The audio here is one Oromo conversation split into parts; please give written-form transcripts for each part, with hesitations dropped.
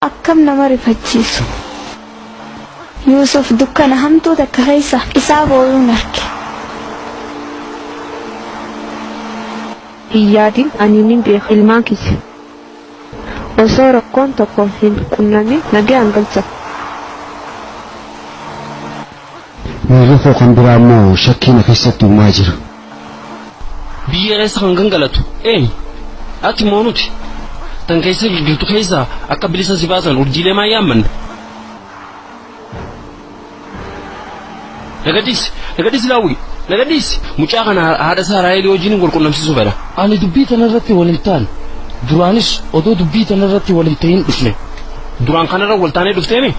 akkam nama rifachiisu. Yuusuf dukkana hamtuu takka keessa isaa booyuun arge. Hiyyaatiin ani nin beeku ilmaan kiyya. Osoo rakkoon tokko hin qunnamin nagaan galcha. Miirri kan biraa immoo shakkiina keessatti uumaa jira. Biyya keessa kan gangalatu ati moo nuti tan keessa jirtu keessa akka bilisa si baasan urjiilee maa yaamman. Nagadis laawwi nagadis mucaa kana haadha isaa Raahel wajjin wal qunnamsiisuu fedha. Ani dubbii tanarratti wal hin taane duraanis odoo dubbii tanarratti wal hin ta'in dhufne. Duraan kanarra wal taanee dhufteemi.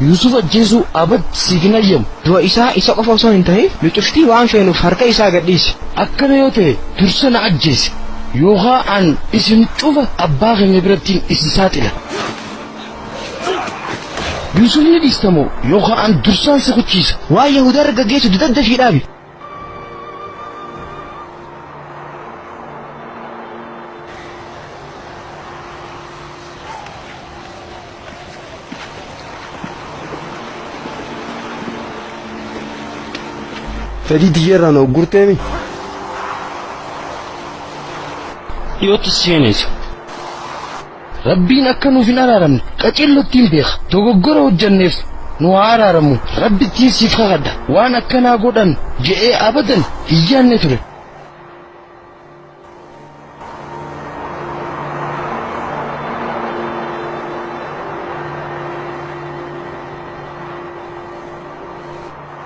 Yusuf ajjeesuu abad siif hin ayyamu. Du'a isaa isa qofa osoo hin ta'in nu cuftii waan feenuuf harka isaa gadhiisi. Akkana yoo ta'e dursa na ajjeese yookaan an isin cufa abbaa keenya birattiin isin saaxila. Yusuf ni dhiistamoo yookaan an dursaan si kuchiisa. Waan Yahudaa dargaggeessu dudadda dhaabi. Fedhii diyyarraan oggurteemi. Dhiyootti seeneeti. Rabbiin akka nuuf hin araaramne qaceellottiin beeka. Dogoggora hojjanneef nu haa araaramu. Rabbittiin siif kakadha. Waan akkanaa godhan je'ee abadan hin yaanne ture.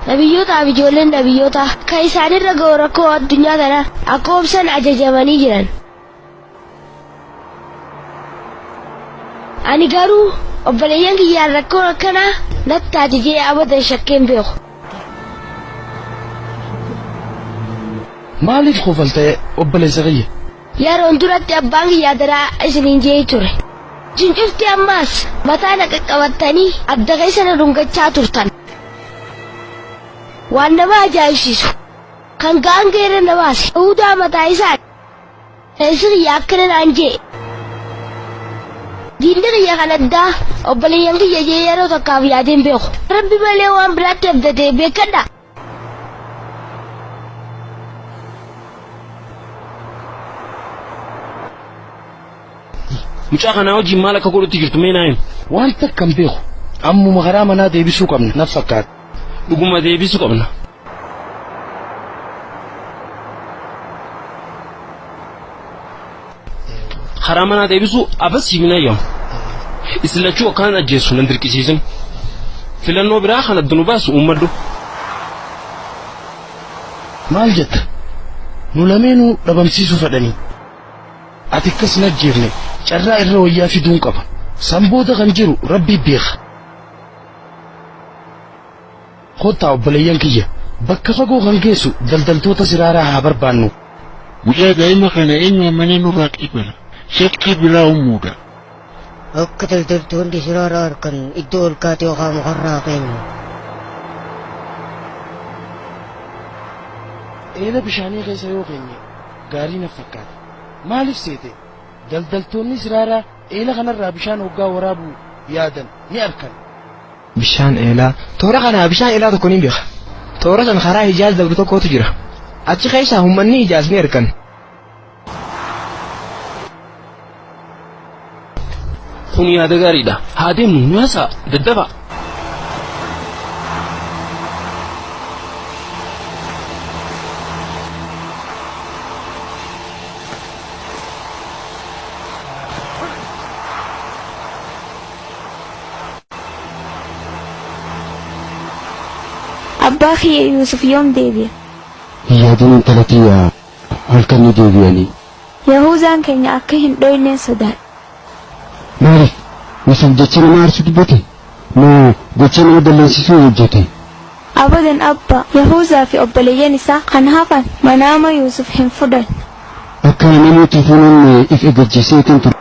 Nabiyyoota ijoolleen nabiyyoota kan isaanirra ga'u rakkoo addunyaa kana akka obsan ajajamanii jiran. Ani garuu obboleeyyan kiyyaan rakkoo akkanaa natti ajajee abadan shakkeen beeku. Maaliif kofaltee obboleessa kiyya? Yeroon duratti abbaan kiyyaa daraa isiniin jee ture. Cincufti ammaas mataa na qaqqabattanii adda keessa na dhungachaa turtan. Waan nama ajaa'ibsiisu kan gaangeera na baase Yahudaa mataa isaa reessi kiyya akkana naan jee. Diinni kiyya kan addaa obboleeyyan kiyya jee yeroo tokkaaf yaadeen beeku. Rabbi malee waan biraatti abdatee beekadha. Mucaa kanaa wajjin maal akka godhutti jirtu mee naayin. Waan takka hin beeku. Ammuma karaa manaa deebisuu qabna naf fakkaata. Dhuguma deebisuu qabna. Karaa manaa deebisuu abas siif hin ayyamu. Isin lachuu akkaan ajjeessu nan dirqisiisin. Filannoo biraa kan adda nu baasu uummadhu. Maal jetta? Nu lameenuu dhabamsiisuu fedhanii. Ati akkas hin ajjeefne carraa irra wayyaa fiduun qaba. Sanbooda kan jiru Rabbi beeka. Kottaa obboleeyyan kiyya bakka fagoo kan geessu daldaltoota siraaraa haa barbaannu. Guyyaa daa'ima kana eenyu amanee nurraa qibala shakkii biraa uumuudha. Akka daldaltoonni siraaraa harkan iddoo ol kaatee yookaan mukarraa keenyu. Eela bishaanii keessa yoo keenye gaarii na fakkaata. Maaliif seete daldaltoonni siraaraa eela kanarraa bishaan hoggaa waraabuu yaadan ni arkan. Bishaan eelaa toora kana bishaan eelaa tokko ni beeka. Toora san karaa Hijaaz dabru tokkotu jira. Achi keessa uummanni Hijaaz ni argan. Kun yaada gaariidha. Haa deemnu nyaasa daddaba. Abbaa kiyya Yuusuf yoom deebi'a? Hiyyaadin intala kiyya halkan ni deebi'anii. Yahuzaan keenya akka hin dhoyneen sodaadha. Maaliif? Yusuf jecha nama aarsu dubbate? Moo gocha nama dalleessisuu hojjete? Abadan abba Yahuzaa fi obboleeyyan isaa kan hafan manaama Yuusuf hin fudan. Akka namoota fuunaan if eeggachiisee kan ture.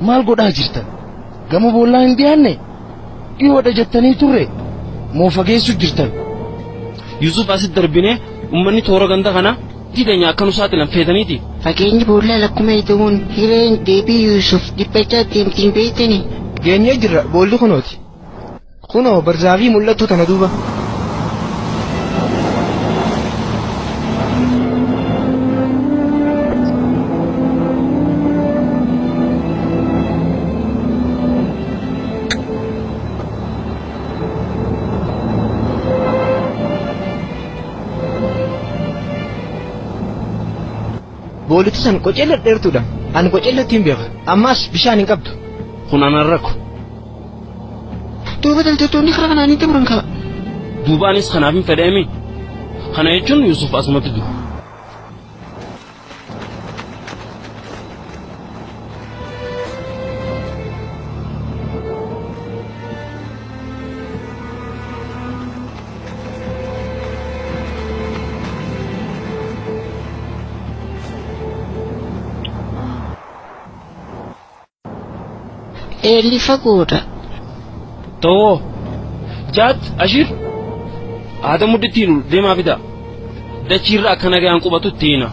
maal godhaa jirtan gama boollaa hin dhiyaanne dhiyoodha jettanii turre moo fageessu jirtan Yusuf asit darbine ummanni toora ganda kana didanya akka nu saaxilan feetaniiti Fageenyi boollaa lakkuma hidhamuun hireen deebii Yuusuf dhibbachaa deemtiin beektanii. Geenyee jirra boolli kunooti. Kunoo barzaafii mul'attu tana duuba. Boolitu san qoceella dheertuudha. Ani qoceellatti hin beeka. Ammaas bishaan hin qabdu. kun anan rakko Duuba daltoonni karaa kanaan itti muran qaba. duubaanis kanaaf hin fedheemi kana jechuun Yusuf asumatti du'u Eelli fagoodha. ta'oo jaat ashir aada muddittiinu deemaa fida dachiirra akka nagaan qubatu ittiina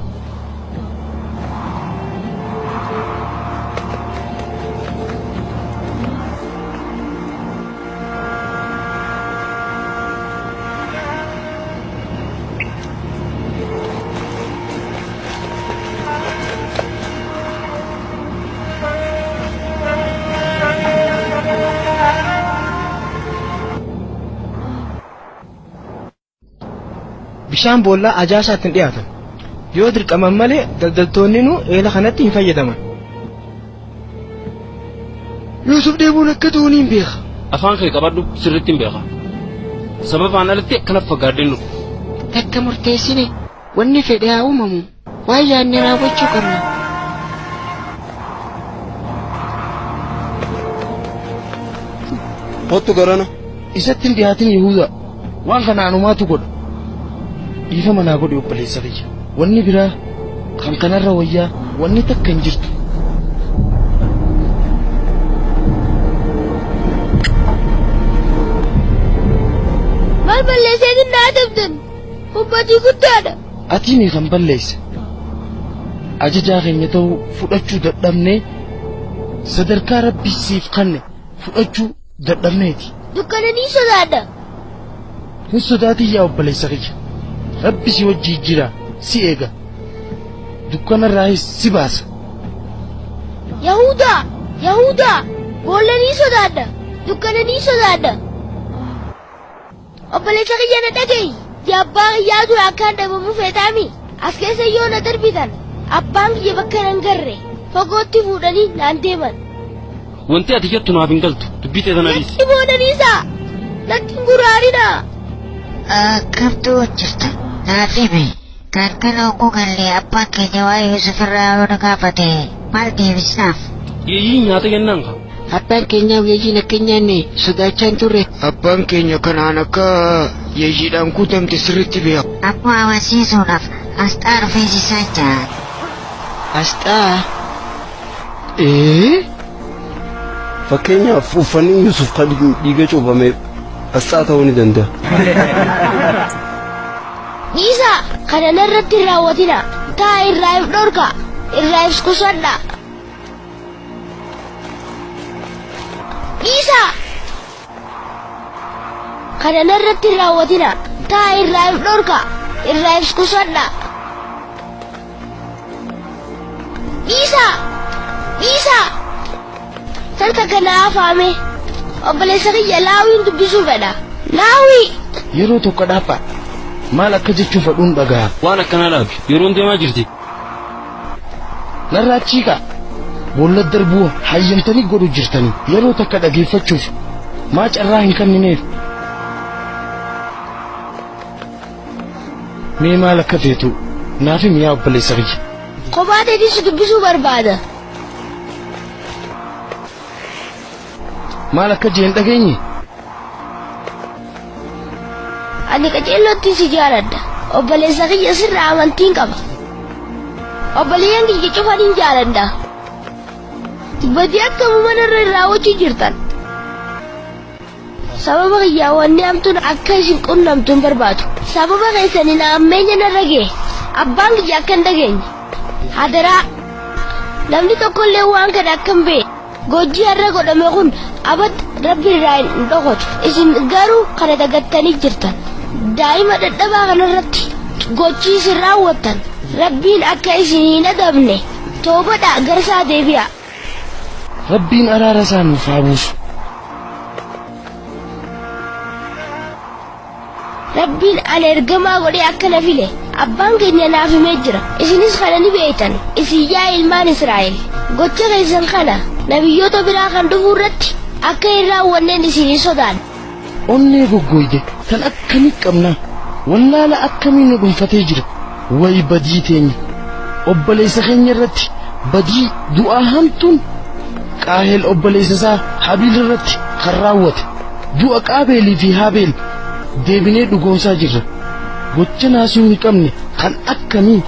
Bishaan boollaa ajaasaatti hin dhiyaatan. Yoo dirqaman malee daldaltoonni nu eela kanatti hin fayyadaman. Yuusuf deemuun akka ta'uun hin beeka. afaan kee qabadhu sirriitti hin beeka sababaan alatti akkana fagaadden dhufu Takka murteessine wanni fedhe haa uumamu. Waan yaadne raawwachuu qabna. Hottu garana isatti hin dhiyaatin Yihuuda waan kana anumaatu godha dhiifa manaa godhe obboleessa kiyya wanni biraa kan kanarra wayyaa wanni takka hin jirtu Maal balleessee dinna adabdan? Ummatii guddaadha. atiini kan balleesse ajajaa keenya ta'uu fudhachuu dadhabnee sadarkaa rabbi siif kanne fudhachuu dadhabneeti Dukkana ni sodaadha. hin sodaatin yaa obboleessa kiyya rabbi si wajjii jira si eega dukkanarraayis si baasa Yahudaa! Boolla ni sodaadha. Dukkana ni sodaadha. Obboleessa kiyya na dhaga'i. Abbaa kiyyaa ture akkaan dhabamu feetaami. As keessa yoo na darbitan abbaan kiyya bakka nan garre fagootti fuudhanii naan deeman. wanti ati jettu naaf hin galtu dubbii ta'e sana dhiisi Natti boonaniisaa. Natti hin guraarinaa. Akkamitti hojjeta? Naaf himi. Kan kana oguu gallee abbaan keenya waa'ee Yuusuf irraa yoo na gaafate maal deebisnaaf? yeeyyii nyaata kennaan ka Abbaan keenya yeeyyiin akka hin nyaanne sodaachaa hin turre. Abbaan keenya kanaan akka yeeyyiidhaan guutamte sirriitti beeka. Ammoo amansiisuudhaaf asxaa rufeessisaa jira. Asxaa. Fakkeenyaaf uffanni Yusuf kan dhiiga cuubame asxaa ta'uu ni danda'a. Dhiisaa kana narratti hin raawwatina. Taa irraa if dhorka. Irraa if kusadha. Dhiisaa kana narratti hin raawwatina. Taa irraa if dhorka. Irraa if kusadha. Dhiisaa sarka kana afaame. Obboleessa kiyya Laawiin dubbisuu fedha. Laawii! yeroo tokko dhaabba maal akka jechuu fadhuun dhaga'a waan akkanaa dhaabi yeroon deemaa jirti narraa chiiqa boolla darbuu hayyamtanii godhu jirtanii yeroo takka dhageeffachuuf maa carraa hin kennineef mee maal akka feetu naaf himi yaa obboleessa kiyya Kophaa ta'ee si dubbisuu barbaada. maal akka jeen dhageenye Ani qajeelootti si jaaladha. Obboleessa kiyya sirraa amantiin qaba. Obboleeyyan kiyya cufaniin jaaladha. badii akkamii manarra raawwachuu jirtan. Sababa kiyyaa wanni hamtuun akka isin qunnamtuun barbaadu. Sababa keessaniin ammeenya narra ga'e abbaan kiyya akka hin dhageenye. Hadaraa namni tokkollee waan kana akka hin beekne. Gojii har'a godhame kun abad rabbi irraa hin dhokotu. Isin garuu kana dagattanii jirtan. Daa'ima dadhabaa kanarratti gochii isin raawwattan. Rabbiin akka isin hin adabne toobadhaa garsaa deebi'a. Rabbiin araara isaa nuuf haa buusu. Rabbiin ana ergamaa godhee akka na file abbaan keenya naaf himee jira. Isinis kana ni beektan. Isin yaa ilmaan Israa'el gocha keessan kana nabiyyoota biraa kan dhufuu irratti akka hin raawwanneen isin hin sodaanne. Onnee goggoyde tan akkamii qabna wallaala akkamii nu dhuunfatee jira. Wayi badii teenya obboleessa keenya irratti badii du'aa hamtuun qaahel obboleessa isaa Habiil irratti kan raawwate du'a Qaabeelii fi Haabeel deebinee dhugoomsaa jirra. Gocha naasuu hin qabne kan akkamii